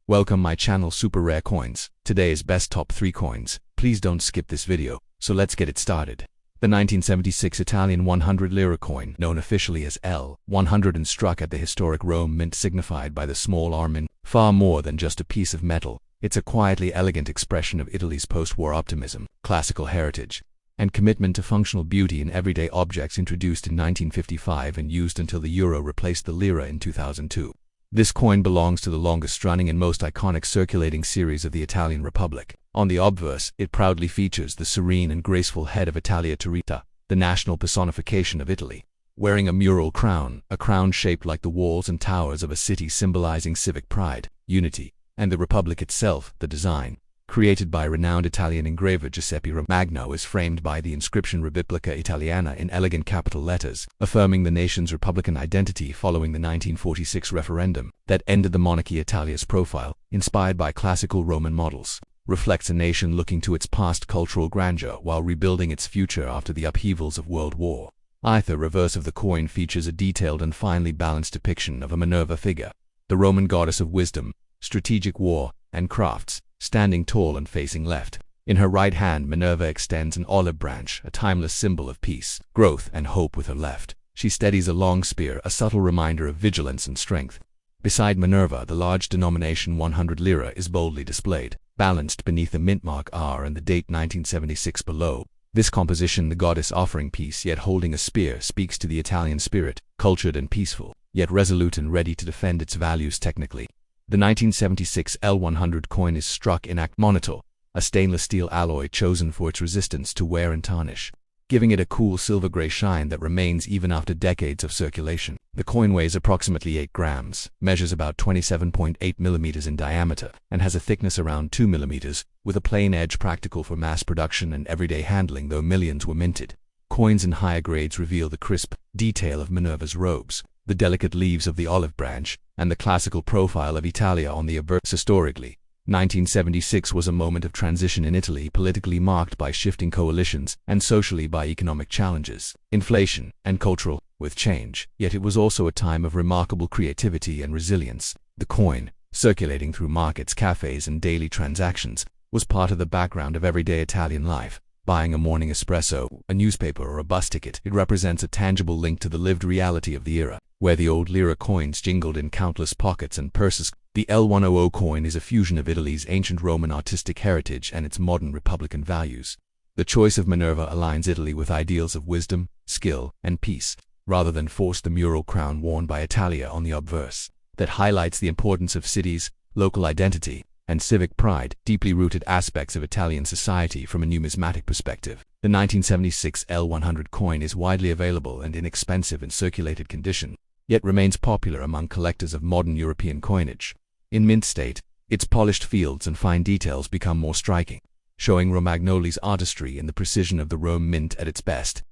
Welcome my channel Super Rare Coins. Today's best top 3 coins. Please don't skip this video. So let's get it started. The 1976 Italian 100 lira coin, known officially as L100 and struck at the historic Rome mint, signified by the small R mint. Far more than just a piece of metal, it's a quietly elegant expression of Italy's post-war optimism, classical heritage, and commitment to functional beauty in everyday objects. Introduced in 1955 and used until the euro replaced the lira in 2002. This coin belongs to the longest-running and most iconic circulating series of the Italian Republic. On the obverse, it proudly features the serene and graceful head of Italia Turrita, the national personification of Italy, wearing a mural crown, a crown shaped like the walls and towers of a city, symbolizing civic pride, unity, and the Republic itself. The design, created by renowned Italian engraver Giuseppe Romagno, is framed by the inscription Repubblica Italiana in elegant capital letters, affirming the nation's republican identity following the 1946 referendum that ended the monarchy. Italia's profile, inspired by classical Roman models, reflects a nation looking to its past cultural grandeur while rebuilding its future after the upheavals of World War I. The reverse of the coin features a detailed and finely balanced depiction of a Minerva figure, the Roman goddess of wisdom, strategic war, and crafts, standing tall and facing left. In her right hand, Minerva extends an olive branch, a timeless symbol of peace, growth, and hope. With her left, she steadies a long spear, a subtle reminder of vigilance and strength. Beside Minerva, the large denomination 100 lira is boldly displayed, balanced beneath the mint mark R and the date 1976 below. This composition, the goddess offering peace yet holding a spear, speaks to the Italian spirit, cultured and peaceful, yet resolute and ready to defend its values technically. The 1976 L100 coin is struck in monito, a stainless steel alloy chosen for its resistance to wear and tarnish, giving it a cool silver-gray shine that remains even after decades of circulation. The coin weighs approximately 8 grams, measures about 27.8 millimeters in diameter, and has a thickness around 2 millimeters, with a plain edge practical for mass production and everyday handling. Though millions were minted, coins in higher grades reveal the crisp detail of Minerva's robes, the delicate leaves of the olive branch, and the classical profile of Italia on the obverse. Historically, 1976 was a moment of transition in Italy, politically marked by shifting coalitions and socially by economic challenges, inflation, and cultural with change. Yet it was also a time of remarkable creativity and resilience. The coin, circulating through markets, cafes, and daily transactions, was part of the background of everyday Italian life. Buying a morning espresso, a newspaper, or a bus ticket, it represents a tangible link to the lived reality of the era, where the old lira coins jingled in countless pockets and purses. The L100 coin is a fusion of Italy's ancient Roman artistic heritage and its modern republican values. The choice of Minerva aligns Italy with ideals of wisdom, skill, and peace, rather than force the mural crown worn by Italia on the obverse, that highlights the importance of cities, local identity, and civic pride, deeply rooted aspects of Italian society. From a numismatic perspective, the 1976 L100 coin is widely available and inexpensive in circulated condition, yet remains popular among collectors of modern European coinage. In mint state, its polished fields and fine details become more striking, showing Romagnoli's artistry and the precision of the Rome mint at its best.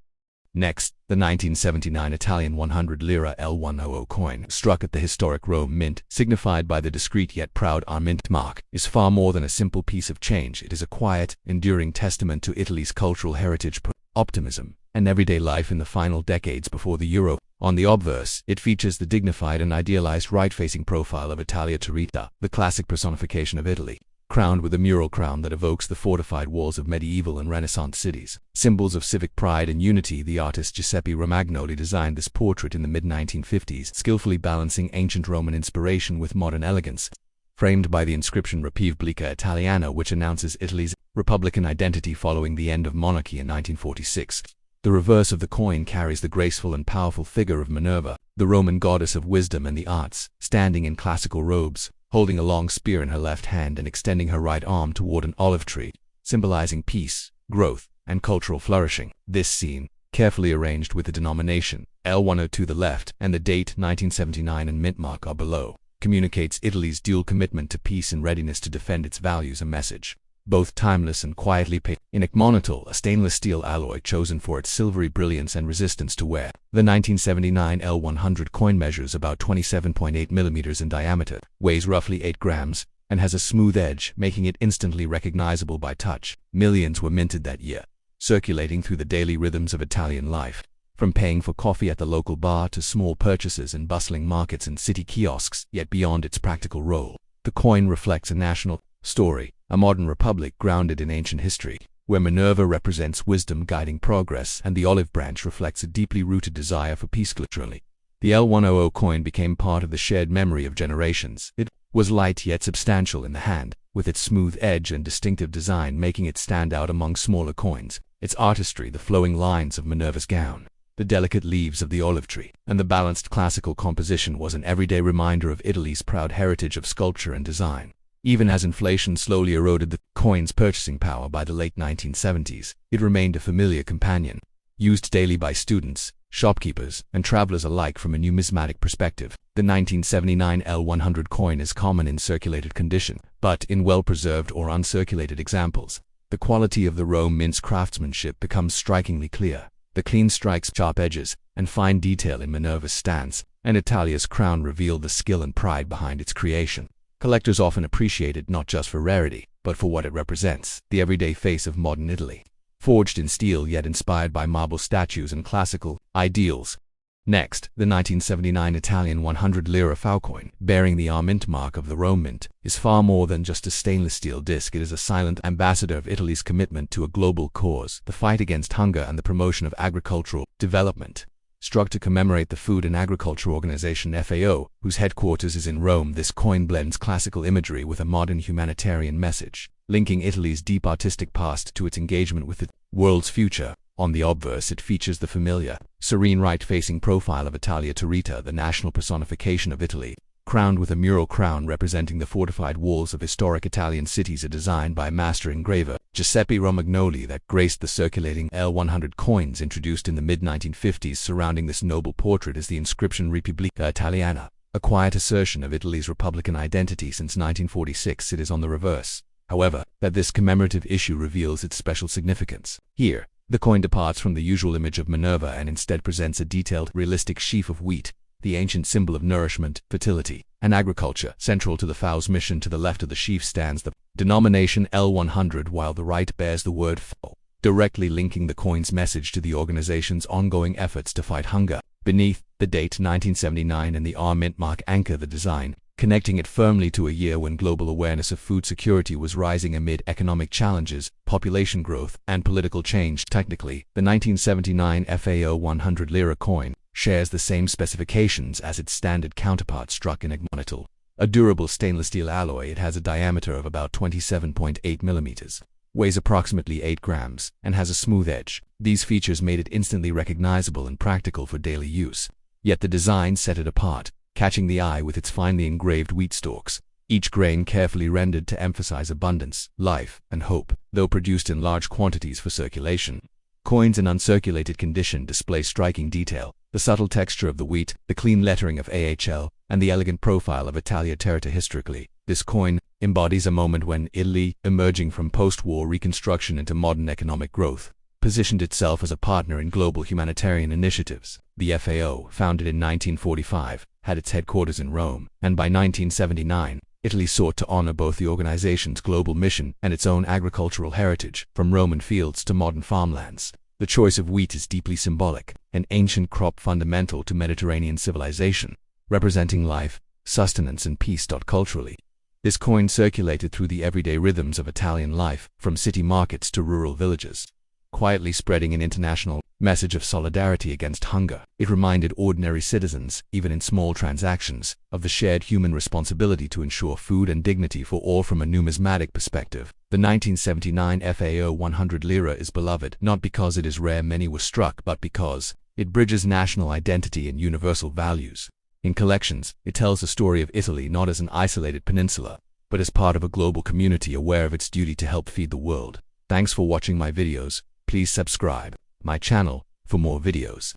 Next, the 1979 Italian 100 lira L100 coin, struck at the historic Rome mint, signified by the discreet yet proud R mint mark, is far more than a simple piece of change. It is a quiet, enduring testament to Italy's cultural heritage, optimism, and everyday life in the final decades before the euro. On the obverse, it features the dignified and idealized right-facing profile of Italia Turrita, the classic personification of Italy, crowned with a mural crown that evokes the fortified walls of medieval and Renaissance cities. Symbols of civic pride and unity. The artist Giuseppe Romagno designed this portrait in the mid-1950s, skillfully balancing ancient Roman inspiration with modern elegance, framed by the inscription Repubblica Italiana, which announces Italy's republican identity following the end of monarchy in 1946. The reverse of the coin carries the graceful and powerful figure of Minerva, the Roman goddess of wisdom and the arts, standing in classical robes, holding a long spear in her left hand and extending her right arm toward an olive tree, symbolizing peace, growth, and cultural flourishing. This scene, carefully arranged with the denomination L100 to the left and the date 1979 and mint mark are below, communicates Italy's dual commitment to peace and readiness to defend its values. A message, both timeless and quietly painted. In monito, a stainless steel alloy chosen for its silvery brilliance and resistance to wear. The 1979 L100 coin measures about 27.8 millimeters in diameter, weighs roughly 8 grams, and has a smooth edge, making it instantly recognizable by touch. Millions were minted that year, circulating through the daily rhythms of Italian life, from paying for coffee at the local bar to small purchases in bustling markets and city kiosks. Yet beyond its practical role, The coin reflects a national story, a modern republic grounded in ancient history, where Minerva represents wisdom guiding progress and the olive branch reflects a deeply rooted desire for peace. Literally, the L100 coin became part of the shared memory of generations. It was light yet substantial in the hand, with its smooth edge and distinctive design making it stand out among smaller coins. Its artistry, the flowing lines of Minerva's gown, the delicate leaves of the olive tree, and the balanced classical composition was an everyday reminder of Italy's proud heritage of sculpture and design. Even as inflation slowly eroded the coin's purchasing power by the late 1970s, it remained a familiar companion, used daily by students, shopkeepers, and travelers alike from a numismatic perspective. The 1979 L100 coin is common in circulated condition, but in well-preserved or uncirculated examples, the quality of the Rome mint's craftsmanship becomes strikingly clear. The clean strikes, sharp edges, and fine detail in Minerva's stance and Italia's crown reveal the skill and pride behind its creation. Collectors often appreciate it not just for rarity, but for what it represents, the everyday face of modern Italy, forged in steel yet inspired by marble statues and classical ideals. Next, the 1979 Italian 100 Lira coin, bearing the mint mark of the Rome mint, is far more than just a stainless steel disc. It is a silent ambassador of Italy's commitment to a global cause, the fight against hunger and the promotion of agricultural development. Struck to commemorate the Food and Agriculture Organization (FAO), whose headquarters is in Rome, this coin blends classical imagery with a modern humanitarian message, linking Italy's deep artistic past to its engagement with the world's future. On the obverse, it features the familiar, serene right-facing profile of Italia Turrita, the national personification of Italy, crowned with a mural crown representing the fortified walls of historic Italian cities, a design by master engraver Giuseppe Romagnoli that graced the circulating L100 coins introduced in the mid-1950s. Surrounding this noble portrait is the inscription Repubblica Italiana, a quiet assertion of Italy's republican identity since 1946. It is on the reverse, however, that this commemorative issue reveals its special significance. Here, the coin departs from the usual image of Minerva and instead presents a detailed, realistic sheaf of wheat, the ancient symbol of nourishment, fertility, and agriculture. Central to the FAO's mission, to the left of the sheaf stands the denomination L100, while the right bears the word FAO, directly linking the coin's message to the organization's ongoing efforts to fight hunger. Beneath, the date 1979 and the mint mark anchor the design, connecting it firmly to a year when global awareness of food security was rising amid economic challenges, population growth, and political change. Technically, the 1979 FAO 100 Lira coin shares the same specifications as its standard counterpart, struck in agmonitol, a durable stainless steel alloy. It has a diameter of about 27.8 millimeters, weighs approximately 8 grams, and has a smooth edge. These features made it instantly recognizable and practical for daily use. Yet the design set it apart, catching the eye with its finely engraved wheat stalks, each grain carefully rendered to emphasize abundance, life, and hope. Though produced in large quantities for circulation, coins in uncirculated condition display striking detail. The subtle texture of the wheat, the clean lettering of AHL, and the elegant profile of Italia Turrita. Historically, this coin embodies a moment when Italy, emerging from post-war reconstruction into modern economic growth, positioned itself as a partner in global humanitarian initiatives. The FAO, founded in 1945, had its headquarters in Rome, and by 1979, Italy sought to honor both the organization's global mission and its own agricultural heritage, from Roman fields to modern farmlands. The choice of wheat is deeply symbolic, an ancient crop fundamental to Mediterranean civilization, representing life, sustenance, and peace. Culturally, this coin circulated through the everyday rhythms of Italian life, from city markets to rural villages, quietly spreading an international message of solidarity against hunger. It reminded ordinary citizens, even in small transactions, of the shared human responsibility to ensure food and dignity for all. From a numismatic perspective, the 1979 FAO 100 Lira is beloved, not because it is rare, many were struck, but because it bridges national identity and universal values. In collections, it tells the story of Italy not as an isolated peninsula, but as part of a global community aware of its duty to help feed the world. Thanks for watching my videos. Please subscribe my channel for more videos.